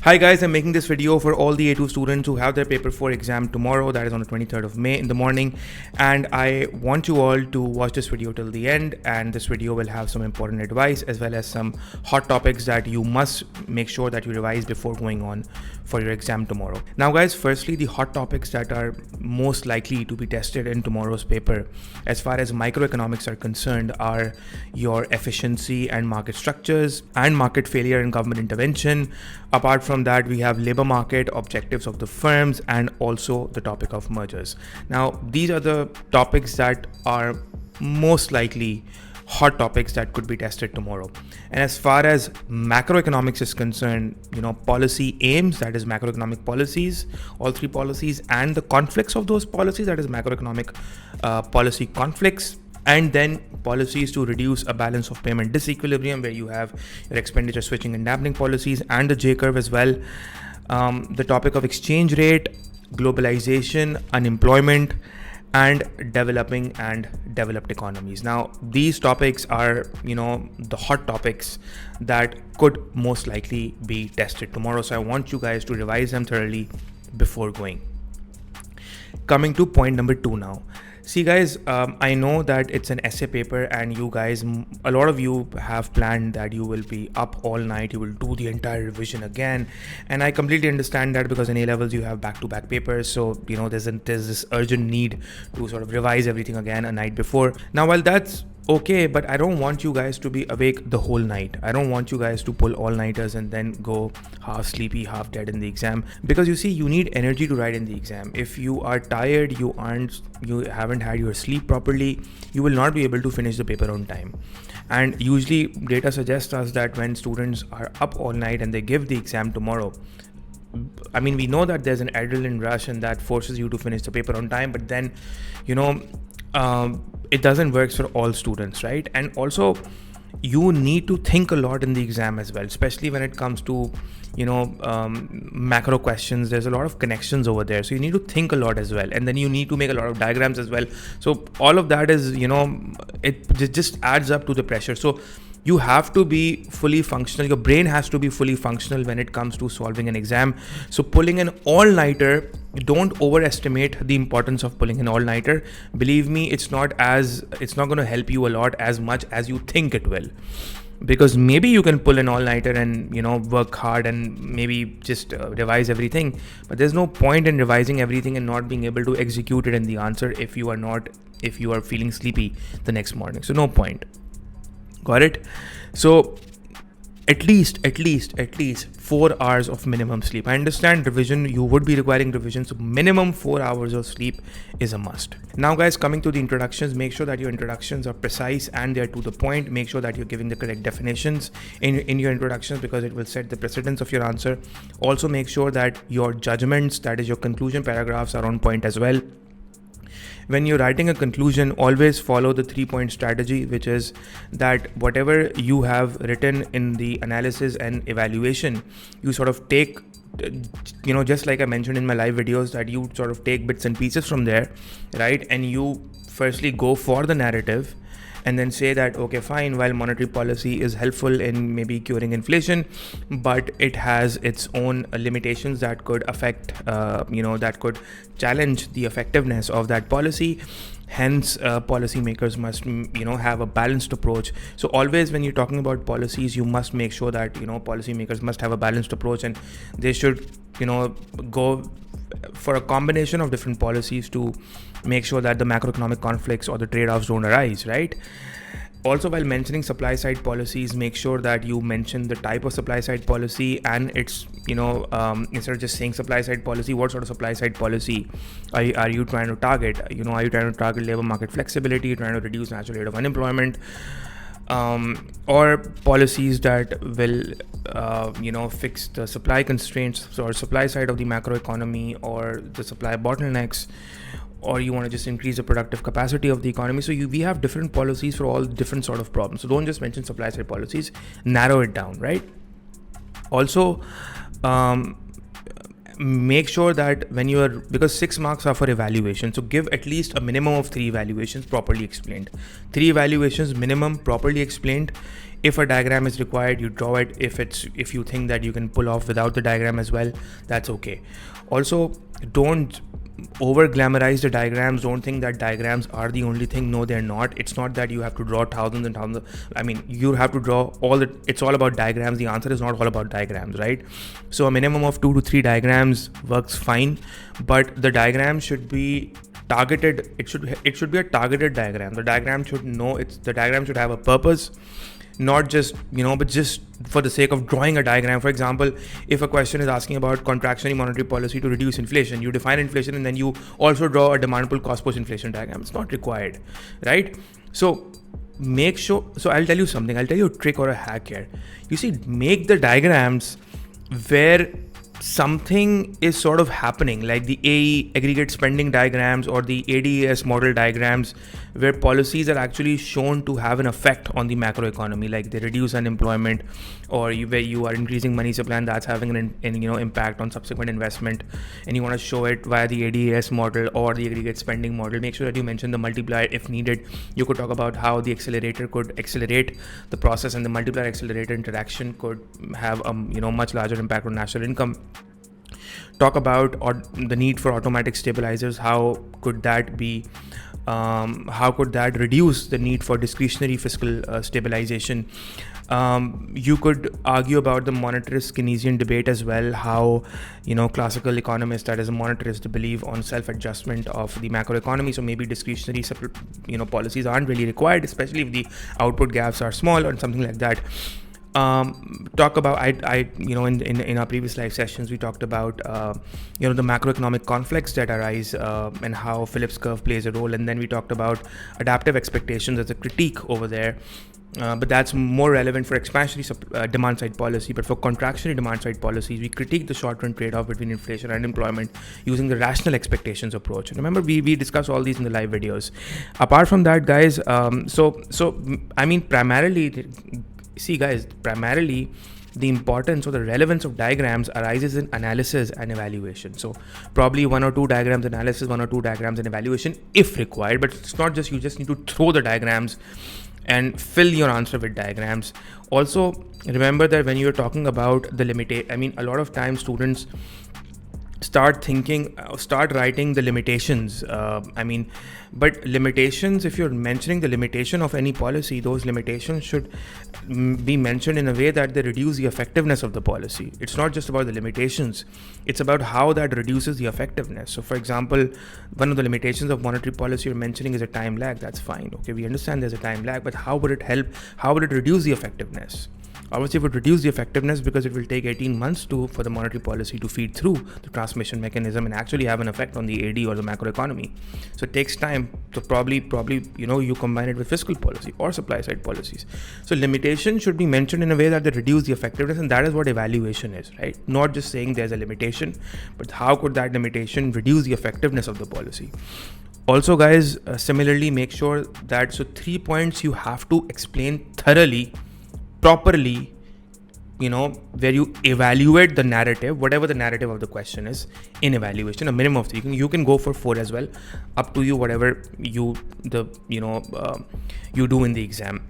Hi guys, I'm making this video for all the A2 students who have their paper 4 exam tomorrow, that is on the 23rd of May in the morning, and I want you all to watch this video till the end, and this video will have some important advice as well as some hot topics that you must make sure that you revise before going on for your exam tomorrow. Now guys, firstly, the hot topics that are most likely to be tested in tomorrow's paper as far as microeconomics are concerned are your efficiency and market structures and market failure and government intervention. Apart from that, we have labor market, objectives of the firms, and also the topic of mergers. Now, these are the topics that are most likely hot topics that could be tested tomorrow. And as far as macroeconomics is concerned, policy aims, that is macroeconomic policies, all three policies, and the conflicts of those policies, that is macroeconomic policy conflicts, and then policies to reduce a balance of payment disequilibrium, where you have your expenditure switching and dampening policies, and the J curve as well. The topic of exchange rate, globalization, unemployment, and developing and developed economies. Now, these topics are, the hot topics that could most likely be tested tomorrow. So I want you guys to revise them thoroughly before going. Coming to point number 2 now. See guys, I know that it's an essay paper and you guys, a lot of you have planned that you will be up all night, you will do the entire revision again, and I completely understand that because in A-levels you have back-to-back papers, so there's this urgent need to sort of revise everything again a night before. Now while that's okay, but I don't want you guys to be awake the whole night. I don't want you guys to pull all-nighters and then go half sleepy, half dead in the exam, because you see, you need energy to write in the exam. If you are tired, you haven't had your sleep properly, you will not be able to finish the paper on time. And usually data suggests us that when students are up all night and they give the exam tomorrow, I mean, we know that there's an adrenaline rush and that forces you to finish the paper on time, but then it doesn't work for all students, right? And also you need to think a lot in the exam as well, especially when it comes to macro questions. There's a lot of connections over there, so you need to think a lot as well, and then you need to make a lot of diagrams as well. So all of that is it just adds up to the pressure. So you have to be fully functional. Your brain has to be fully functional when it comes to solving an exam. So pulling an all-nighter, don't overestimate the importance of pulling an all-nighter. Believe me, it's not going to help you a lot as much as you think it will. Because maybe you can pull an all-nighter and work hard and maybe just revise everything, but there's no point in revising everything and not being able to execute it in the answer if you are feeling sleepy the next morning. So no point. Got it? So at least 4 hours of minimum sleep. I understand revision, you would be requiring revision, so minimum 4 hours of sleep is a must. Now guys, coming to the introductions, make sure that your introductions are precise and they're to the point. Make sure that you're giving the correct definitions in your introductions, because it will set the precedence of your answer. Also make sure that your judgments, that is your conclusion paragraphs, are on point as well. When you're writing a conclusion, always follow the 3-point strategy, which is that whatever you have written in the analysis and evaluation, you sort of take, just like I mentioned in my live videos, that you sort of take bits and pieces from there, right? And you firstly go for the narrative and then say that, okay, fine, while monetary policy is helpful in maybe curing inflation, but it has its own limitations that could affect, that could challenge the effectiveness of that policy. Hence, policymakers must, have a balanced approach. So always when you're talking about policies, you must make sure that, policymakers must have a balanced approach, and they should, go for a combination of different policies to make sure that the macroeconomic conflicts or the trade-offs don't arise, right? Also, while mentioning supply side policies, make sure that you mention the type of supply side policy, and it's, instead of just saying supply side policy, what sort of supply side policy are you trying to target? Are you trying to target labor market flexibility, trying to reduce natural rate of unemployment, or policies that will fix the supply constraints or supply side of the macroeconomy, or the supply bottlenecks, or you want to just increase the productive capacity of the economy. So we have different policies for all different sort of problems. So don't just mention supply side policies, narrow it down, right? Also, make sure that because 6 marks are for evaluation, so give at least a minimum of 3 evaluations properly explained. 3 evaluations minimum properly explained If a diagram is required, you draw it. If you think that you can pull off without the diagram as well, that's okay. Also, don't over glamorize the diagrams. Don't think that diagrams are the only thing. No, they're not. It's not that you have to draw thousands and thousands I mean, you have to draw it's all about diagrams. The answer is not all about diagrams, right? So a minimum of 2 to 3 diagrams works fine, but the diagram should be targeted. It should be a targeted diagram. The diagram should have a purpose, not just, but just for the sake of drawing a diagram. For example, if a question is asking about contractionary monetary policy to reduce inflation, you define inflation and then you also draw a demand pull cost push inflation diagram. It's not required, right? So make sure. So I'll tell you something. I'll tell you a trick or a hack here. You see, make the diagrams where something is sort of happening, like the AE aggregate spending diagrams or the ADES model diagrams, where policies are actually shown to have an effect on the macroeconomy, like they reduce unemployment, or where you are increasing money supply and that's having an impact on subsequent investment, and you want to show it via the ADES model or the aggregate spending model. Make sure that you mention the multiplier if needed. You could talk about how the accelerator could accelerate the process, and the multiplier accelerator interaction could have much larger impact on national income. Talk about the need for automatic stabilizers. How could that reduce the need for discretionary fiscal stabilization? You could argue about the monetarist Keynesian debate as well, how classical economists, that is monetarists, believe on self-adjustment of the macroeconomy. So maybe discretionary policies aren't really required, especially if the output gaps are small or something like that. Talk about in our previous live sessions we talked about the macroeconomic conflicts that arise and how Phillips curve plays a role, and then we talked about adaptive expectations as a critique over there. But that's more relevant for expansionary demand side policy. But for contractionary demand side policies, we critique the short-term trade-off between inflation and employment using the rational expectations approach. And remember, we discussed all these in the live videos. Apart from that, guys, primarily the importance or the relevance of diagrams arises in analysis and evaluation. So probably 1 or 2 diagrams analysis, 1 or 2 diagrams and evaluation if required, but it's not just, you just need to throw the diagrams and fill your answer with diagrams. Also, remember that when you're talking about the a lot of times students start writing the limitations. But limitations, if you're mentioning the limitation of any policy, those limitations should be mentioned in a way that they reduce the effectiveness of the policy. It's not just about the limitations, it's about how that reduces the effectiveness. So for example, one of the limitations of monetary policy you're mentioning is a time lag. That's fine. Okay, we understand there's a time lag, but how would it help? How would it reduce the effectiveness? Obviously, it would reduce the effectiveness because it will take 18 months for the monetary policy to feed through the transmission mechanism and actually have an effect on the AD or the macroeconomy. So it takes time. So probably you combine it with fiscal policy or supply side policies. So limitation should be mentioned in a way that they reduce the effectiveness, and that is what evaluation is, right? Not just saying there's a limitation, but how could that limitation reduce the effectiveness of the policy? Also, guys, similarly, make sure that 3 points you have to explain thoroughly, properly, where you evaluate the narrative, whatever the narrative of the question is in evaluation. A minimum of 3. You can go for 4 as well, up to you, whatever you do in the exam.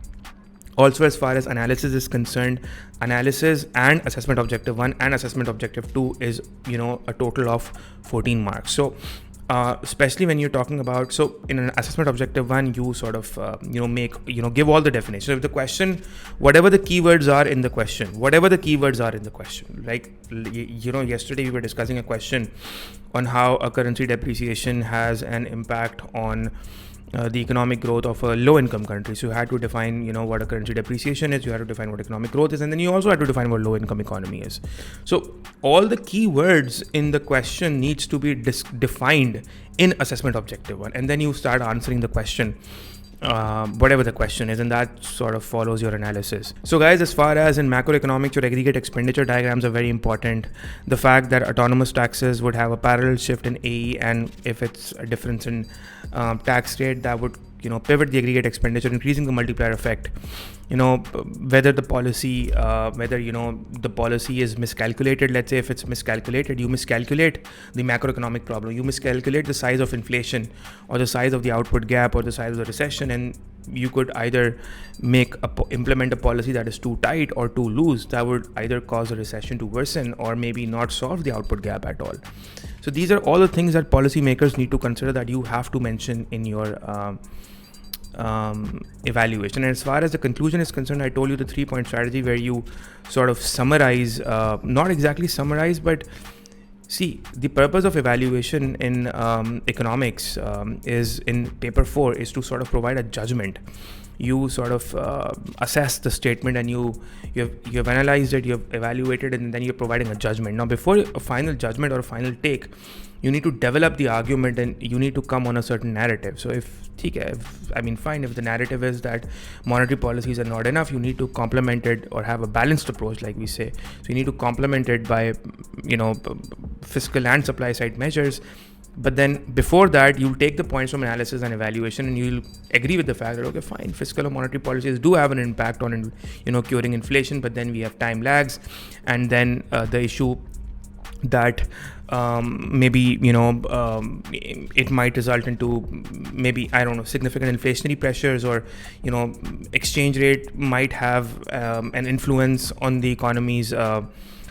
Also, as far as analysis is concerned, analysis and assessment objective 1 and assessment objective 2 is a total of 14 marks. So especially when you're talking about, so in an assessment objective 1, you sort of give all the definitions of the question, whatever the keywords are in the question, like yesterday we were discussing a question on how a currency depreciation has an impact on the economic growth of a low-income country. So you had to define, what a currency depreciation is, you had to define what economic growth is, and then you also had to define what low-income economy is. So all the keywords in the question needs to be defined in assessment objective 1, and then you start answering the question, whatever the question is, and that sort of follows your analysis. So guys, as far as in macroeconomics, your aggregate expenditure diagrams are very important. The fact that autonomous taxes would have a parallel shift in AE, and if it's a difference in tax rate, that would pivot the aggregate expenditure, increasing the multiplier effect. whether the policy, whether the policy is miscalculated. Let's say if it's miscalculated, you miscalculate the macroeconomic problem, you miscalculate the size of inflation or the size of the output gap or the size of the recession, and you could either implement a policy that is too tight or too loose, that would either cause a recession to worsen or maybe not solve the output gap at all. So these are all the things that policymakers need to consider, that you have to mention in your evaluation. And as far as the conclusion is concerned, I told you the 3-point strategy, where you sort of summarize, not exactly summarize, but see, the purpose of evaluation in economics is in paper 4 is to sort of provide a judgment. You sort of assess the statement, and you've analyzed it, you've evaluated it, and then you're providing a judgment. Now, before a final judgment or a final take, you need to develop the argument, and you need to come on a certain narrative. So fine, if the narrative is that monetary policies are not enough, you need to complement it or have a balanced approach, like we say. So you need to complement it by fiscal and supply side measures. But then before that, you'll take the points from analysis and evaluation, and you'll agree with the fact that, okay, fine, fiscal or monetary policies do have an impact on curing inflation, but then we have time lags, and then the issue that maybe it might result into maybe, I don't know, significant inflationary pressures, or exchange rate might have an influence on the economy's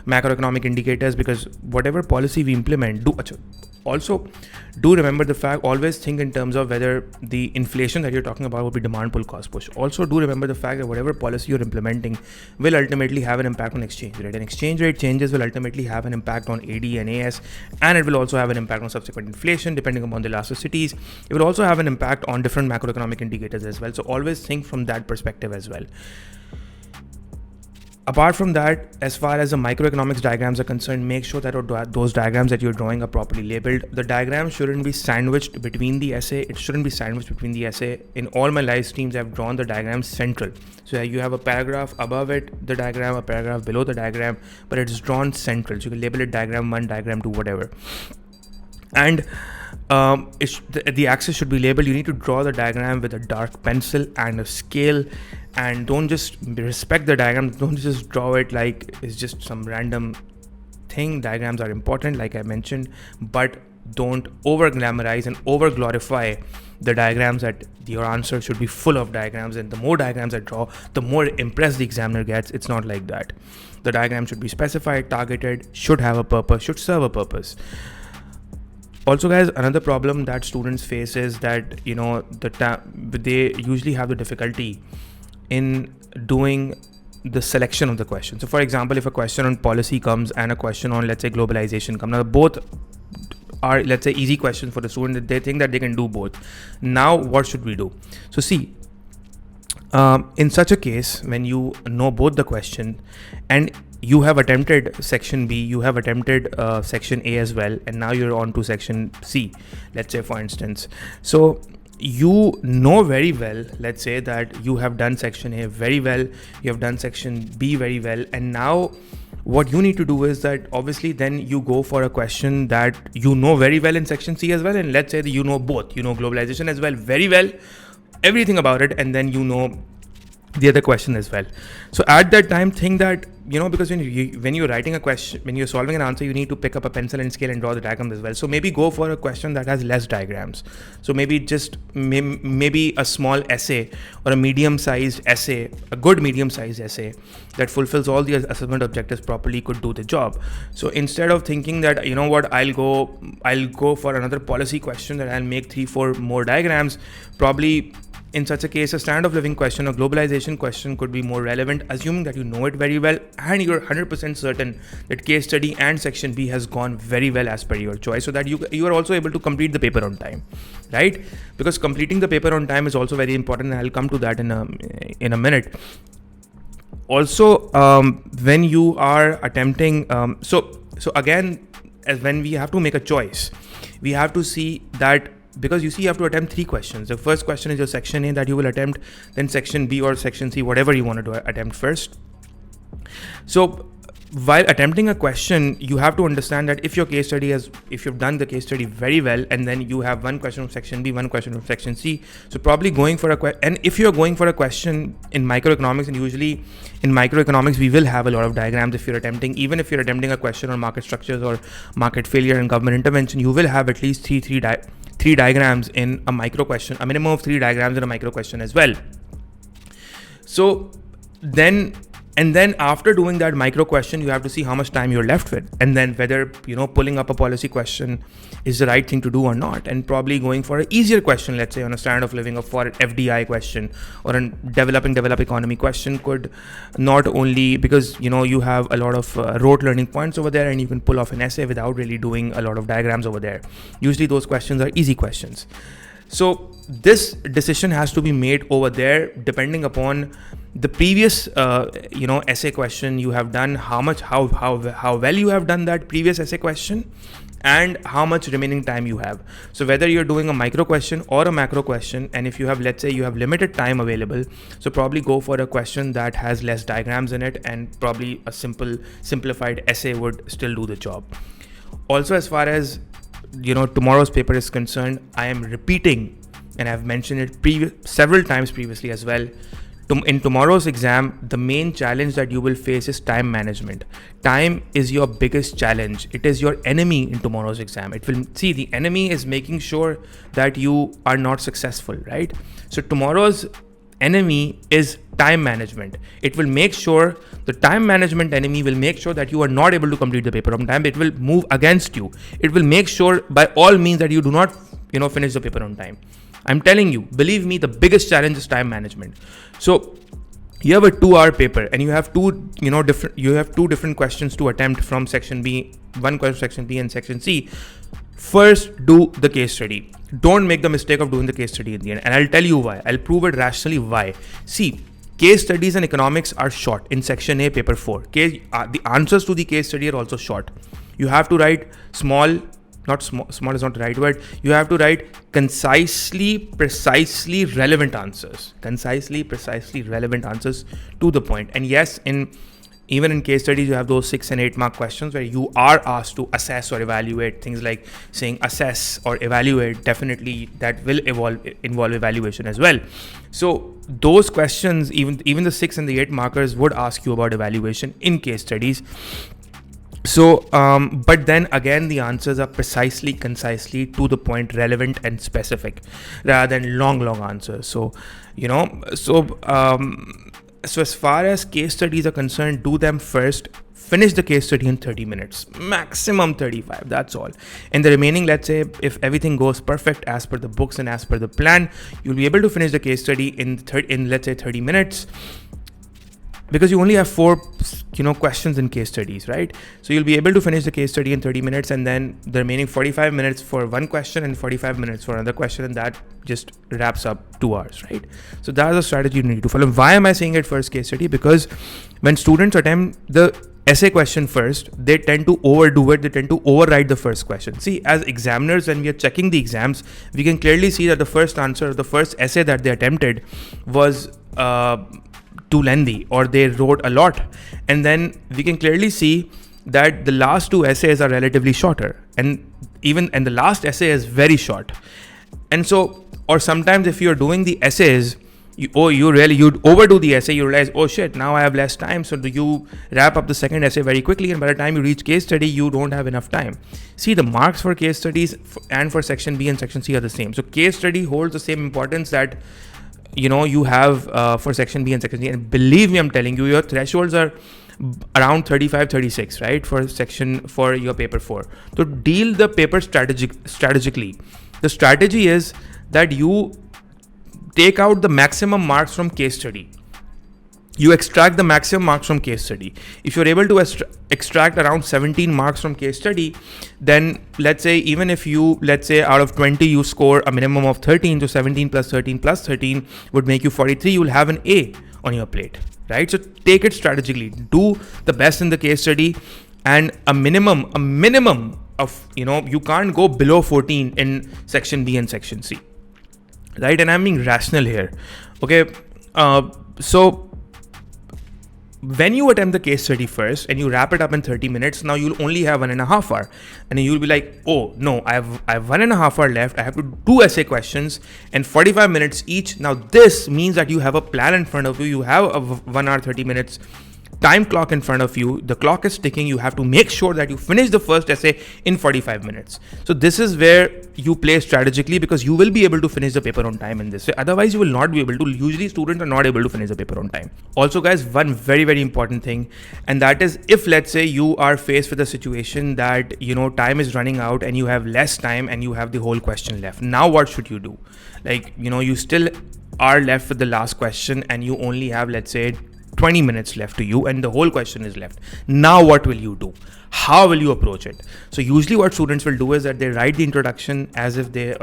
macroeconomic indicators, because whatever policy we implement, also do remember the fact, always think in terms of whether the inflation that you're talking about will be demand pull, cost push. Also do remember the fact that whatever policy you're implementing will ultimately have an impact on exchange rate, and exchange rate changes will ultimately have an impact on AD and AS, and it will also have an impact on subsequent inflation depending upon the elasticities. It will also have an impact on different macroeconomic indicators as well. So always think from that perspective as well. Apart from that, as far as the microeconomics diagrams are concerned, make sure that those diagrams that you're drawing are properly labeled. The diagram shouldn't be sandwiched between the essay. It shouldn't be sandwiched between the essay. In all my live streams, I've drawn the diagram central. So you have a paragraph above it, the diagram, a paragraph below the diagram, but it's drawn central. So you can label it diagram 1, diagram 2, whatever. And the axis should be labeled. You need to draw the diagram with a dark pencil and a scale, and don't just respect the diagram. Don't just draw it like it's just some random thing. Diagrams are important, like I mentioned, but don't over glamorize and over glorify the diagrams. That your answer should be full of diagrams, and the more diagrams I draw, the more impressed the examiner gets. It's not like that. The diagram should be specified, targeted, should have a purpose, should serve a purpose. Also, guys, another problem that students face is that they usually have the difficulty in doing the selection of the question. So for example, if a question on policy comes and a question on, let's say, globalization comes, now both are, let's say, easy questions for the student. They think that they can do both. Now what should we do? So see, in such a case, when you know both the question and you have attempted section B, you have attempted section A as well, and now you're on to section C, let's say, for instance. So you know very well, let's say, that you have done section A very well, you have done section B very well, and now what you need to do is that obviously then you go for a question that you know very well in section C as well, and let's say that you know both, you know globalization as well very well, everything about it, and then you know the other question as well. So at that time, think that, because when you're writing a question, when you're solving an answer, you need to pick up a pencil and scale and draw the diagram as well. So maybe go for a question that has less diagrams. So maybe just maybe a small essay or a medium-sized essay, a good medium-sized essay that fulfills all the assessment objectives properly could do the job. So instead of thinking that, I'll go for another policy question that I'll make 3-4 more diagrams, probably in such a case, a standard of living question or globalization question could be more relevant, assuming that you know it very well and you're 100% certain that case study and section B has gone very well as per your choice, so that you are also able to complete the paper on time, right? Because completing the paper on time is also very important, and I'll come to that in a minute. Also, when you are attempting, so again, as when we have to make a choice, we have to see that, because you see, you have to attempt 3 questions. The first question is your section A that you will attempt, then section B or section C, whatever you want to do, attempt first. So while attempting a question, you have to understand that if you've done the case study very well, and then you have one question from section B, one question from section C, so probably going for and if you're going for a question in microeconomics, and usually in microeconomics we will have a lot of diagrams. Even if you're attempting a question on market structures or market failure and government intervention, you will have at least three diagrams in a micro question, a minimum of 3 diagrams in a micro question as well. So then after doing that micro question, you have to see how much time you're left with, and then whether pulling up a policy question is the right thing to do or not, and probably going for an easier question, let's say on a standard of living, or for an FDI question or a developed economy question, could not only, because you have a lot of rote learning points over there, and you can pull off an essay without really doing a lot of diagrams over there. Usually those questions are easy questions. So this decision has to be made over there depending upon the previous essay question you have done, how well you have done that previous essay question, and how much remaining time you have. So whether you're doing a micro question or a macro question, and if you have, let's say you have limited time available, so probably go for a question that has less diagrams in it, and probably a simplified essay would still do the job. Also, as far as tomorrow's paper is concerned, I am repeating, and I've mentioned it several times previously as well. In tomorrow's exam, the main challenge that you will face is time management. Time is your biggest challenge. It is your enemy in tomorrow's exam. The enemy is making sure that you are not successful, right? So tomorrow's enemy is time management. It will make sure, the time management enemy will make sure that you are not able to complete the paper on time. It will move against you. It will make sure by all means that you do not finish the paper on time. I'm telling you, believe me, the biggest challenge is time management. So you have a 2-hour paper, and you have two different questions to attempt from section B, one question section B and section C. First, do the case study. Don't make the mistake of doing the case study in the end. And I'll tell you why. I'll prove it rationally why. See, case studies in economics are short. In section A, paper 4, the answers to the case study are also short. You have to write small is not the right word. You have to write concisely, precisely relevant answers. Concisely, precisely relevant answers to the point. And yes, even in case studies, you have those 6 and 8 mark questions where you are asked to assess or evaluate. Things like saying assess or evaluate, definitely that will involve evaluation as well. So those questions, even the 6 and the 8 markers would ask you about evaluation in case studies. So, but then again, the answers are precisely, concisely, to the point, relevant and specific, rather than long answers. So, so as far as case studies are concerned, do them first. Finish the case study in 30 minutes, maximum 35. That's all. And the remaining, let's say, if everything goes perfect as per the books and as per the plan, you'll be able to finish the case study in let's say 30 minutes. Because you only have 4 questions in case studies, right? So you'll be able to finish the case study in 30 minutes, and then the remaining 45 minutes for one question and 45 minutes for another question, and that just wraps up 2 hours, right? So that's a strategy you need to follow. Why am I saying it first case study? Because when students attempt the essay question first, they tend to overdo it. They tend to overwrite the first question. See, as examiners, when we are checking the exams, we can clearly see that the first answer, the first essay that they attempted was too lengthy, or they wrote a lot, and then we can clearly see that the last 2 essays are relatively shorter, and the last essay is very short. And so, or sometimes if you're doing the essays, you'd overdo the essay, you realize, oh shit, now I have less time, so do you wrap up the second essay very quickly, and by the time you reach case study, you don't have enough time. See, the marks for case studies and for section B and section C are the same. So case study holds the same importance that you have for section B and section C. And believe me, I'm telling you, your thresholds are around 35, 36, right? For your paper 4. So deal the paper strategically. The strategy is that you take out the maximum marks from case study. You extract the maximum marks from case study. If you're able to extract around 17 marks from case study, then let's say even if out of 20 you score a minimum of 13, so 17 plus 13 plus 13 would make you 43, you'll have an A on your plate, right? So take it strategically. Do the best in the case study, and a minimum of, you can't go below 14 in section B and section C, right? And I'm being rational here, okay? So when you attempt the case study first and you wrap it up in 30 minutes, now you'll only have 1.5 hours. And then you'll be like, oh no, I have 1.5 hours left. I have to do essay questions and 45 minutes each. Now this means that you have a plan in front of you. You have a 1 hour 30 minutes time clock in front of you. The clock is ticking. You have to make sure that you finish the first essay in 45 minutes. So this is where you play strategically, because you will be able to finish the paper on time in this way. Otherwise you will not be able to. Usually students are not able to finish the paper on time. Also guys, one very, very important thing, and that is, if let's say you are faced with a situation that, time is running out and you have less time and you have the whole question left. Now what should you do? Like, you still are left with the last question and you only have, let's say, 20 minutes left to you and the whole question is left. Now what will you do? How will you approach it? So usually what students will do is that they write the introduction as if they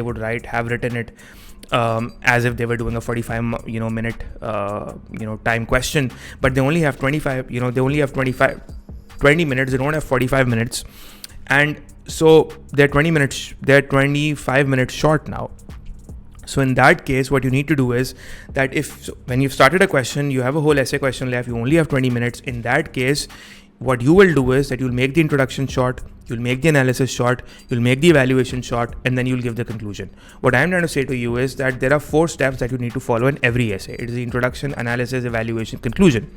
would have written it as if they were doing a 45 minute time question, but they only have 20 minutes. They don't have 45 minutes, and so they're 25 minutes short now. So in that case, what you need to do is that when you've started a question, you have a whole essay question left, you only have 20 minutes. In that case, what you will do is that you'll make the introduction short, you'll make the analysis short, you'll make the evaluation short, and then you'll give the conclusion. What I'm trying to say to you is that there are 4 steps that you need to follow in every essay. It is the introduction, analysis, evaluation, conclusion.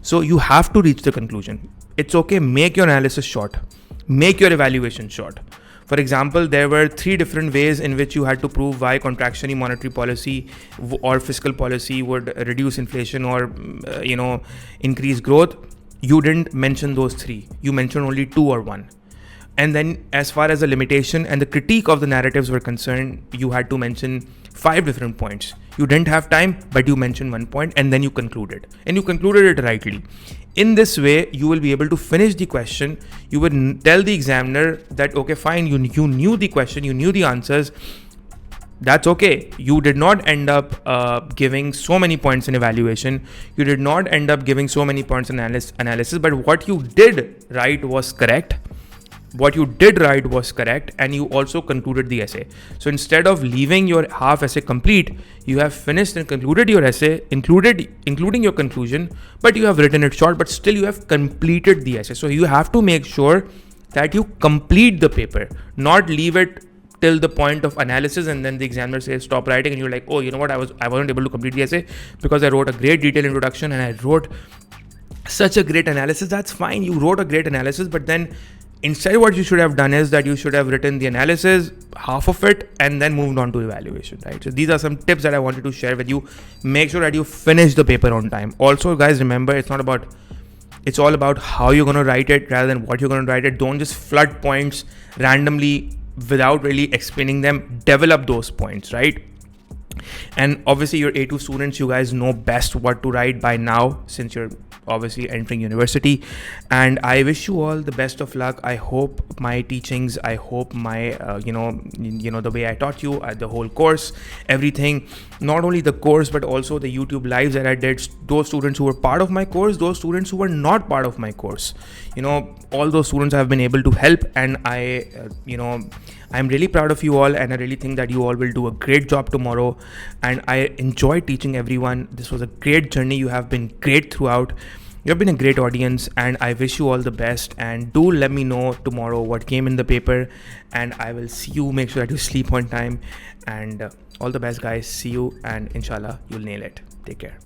So you have to reach the conclusion. It's okay, make your analysis short, make your evaluation short. For example, there were 3 different ways in which you had to prove why contractionary monetary policy or fiscal policy would reduce inflation or, increase growth. You didn't mention those 3. You mentioned only 2 or 1. And then as far as the limitation and the critique of the narratives were concerned, you had to mention 5 different points. You didn't have time, but you mentioned 1 point and then you concluded. And you concluded it rightly. In this way, you will be able to finish the question. You will tell the examiner that, okay, fine, you knew the question, you knew the answers. That's okay. You did not end up giving so many points in evaluation. You did not end up giving so many points in analysis, but what you did right was correct. And you also concluded the essay. So instead of leaving your half essay complete, you have finished and concluded your essay, including your conclusion, but you have written it short, but still you have completed the essay. So you have to make sure that you complete the paper, not leave it till the point of analysis and then the examiner says stop writing and you're like, oh, you know what, I wasn't able to complete the essay because I wrote a great detailed introduction and I wrote such a great analysis. That's fine, you wrote a great analysis, but then instead what you should have done is that you should have written the analysis, half of it, and then moved on to evaluation, right? So these are some tips that I wanted to share with you. Make sure that you finish the paper on time. Also guys, remember, it's all about how you're going to write it rather than what you're going to write it. Don't just flood points randomly without really explaining them. Develop those points, right? And obviously your A2 students, you guys know best what to write by now, since you're obviously entering university, and I wish you all the best of luck. I hope my teachings, I hope my the way I taught you, the whole course, everything, not only the course but also the YouTube lives that I did, those students who were part of my course, those students who were not part of my course, all those students have been able to help, and I'm really proud of you all, and I really think that you all will do a great job tomorrow, and I enjoy teaching everyone. This was a great journey. You have been great throughout. You have been a great audience, and I wish you all the best, and do let me know tomorrow what came in the paper, and I will see you. Make sure that you sleep on time, and all the best guys. See you, and inshallah you'll nail it. Take care.